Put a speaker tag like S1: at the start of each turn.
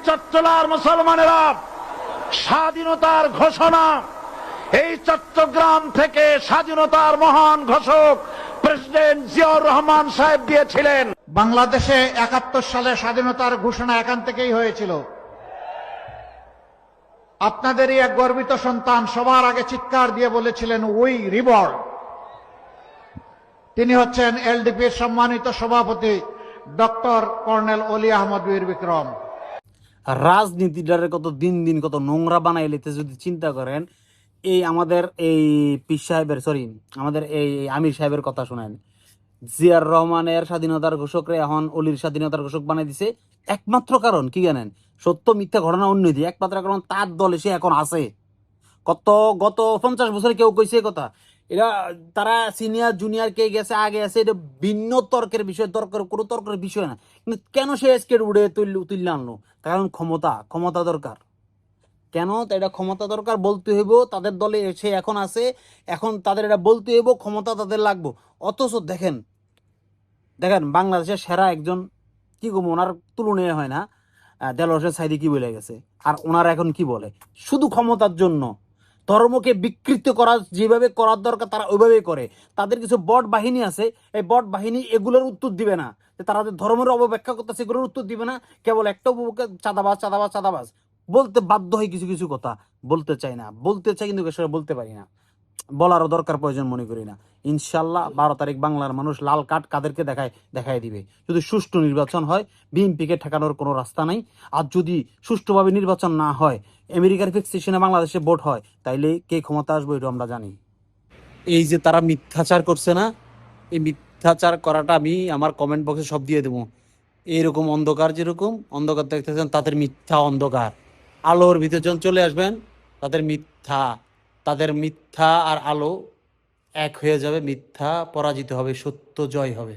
S1: চট্টলার মুসলমানেরা স্বাধীনতার ঘোষণা এই চট্টগ্রাম থেকে স্বাধীনতার মহান ঘোষক প্রেসিডেন্ট জিয়াউর রহমান সাহেব দিয়েছিলেন।
S2: বাংলাদেশে ৭১ সালে স্বাধীনতার ঘোষণা এখান থেকেই হয়েছিল। আপনাদেরই এক গর্বিত সন্তান সবার আগে চিৎকার দিয়ে বলেছিলেন উই রিবর্ন। তিনি হচ্ছেন এলডিপির সম্মানিত সভাপতি ডক্টর কর্নেল অলি আহমদ বীর বিক্রম।
S3: রাজনীতিটারে কত দিন দিন কত নোংরা বানাই লেতে যদি চিন্তা করেন, এই আমাদের এই পীর সাহেবের আমাদের এই আমির সাহেবের কথা শোনেন, জিয়ার রহমানের স্বাধীনতার ঘোষকরে এখন অলির স্বাধীনতার ঘোষক বানাই দিছে। একমাত্র কারণ কি জানেন? সত্য মিথ্যা ঘটনা অন্যদি, একমাত্র কারণ তার দলে সে এখন আছে। গত 50 বছরে কেউ কইছে কথা, এরা তারা সিনিয়র জুনিয়র কে গেছে আগে আছে, এটা ভিন্ন তর্কের বিষয়, কোনো তর্কের বিষয় না। কিন্তু কেন সে স্কেট উড়ে তুললে আনলো? কারণ ক্ষমতা দরকার। কেন এটা ক্ষমতা দরকার বলতে হইব, তাদের দলে সে এখন আছে, এখন তাদের এটা বলতে হইব, ক্ষমতা তাদের লাগবো। অথচ দেখেন বাংলাদেশের সেরা একজন, কি গো ওনার তুলনায় হয় না, দেলোয়ার হোসেন সাইদি কি বলে গেছে, আর ওনারা এখন কি বলে? শুধু ক্ষমতার জন্য ধর্মকে বিকৃত করা যেভাবে করার দরকার তারা ওইভাবেই করে। তাদের কিছু বট বাহিনী আছে, এই বট বাহিনী এগুলোর উত্তর দিবে না, যে তারা যে ধর্মের অবব্যাখ্যা করতেছে এগুলোর উত্তর দিবে না। কেবল একটা চাঁদাবাজ বলতে বাধ্য হয়, কিছু কিছু কথা বলতে চাই না, বলতে চাই কিন্তু সেটা বলতে পারি না, বলারও দরকার প্রয়োজন মনে করি না। ইনশাল্লাহ 12 তারিখ বাংলার মানুষ লাল কার্ড কাদেরকে দেখায় দিবে। যদি সুষ্ঠু নির্বাচন হয়, বিএনপিকে ঠেকানোর কোনো রাস্তা নাই। আর যদি সুষ্ঠুভাবে নির্বাচন না হয়, আমেরিকার ফিক্সেশনে বাংলাদেশে ভোট হয়, তাইলে কে ক্ষমতা আসবে এটা আমরা জানি। এই যে তারা মিথ্যাচার করছে না, এই মিথ্যাচার করাটা আমি আমার কমেন্ট বক্সে সব দিয়ে দেবো। এইরকম অন্ধকার, যেরকম অন্ধকার দেখতেছেন, তাদের মিথ্যা অন্ধকার, আলোর ভিতরে যখন চলে আসবেন তাদের মিথ্যা আর আলো এক হয়ে যাবে, মিথ্যা পরাজিত হবে, সত্য জয় হবে।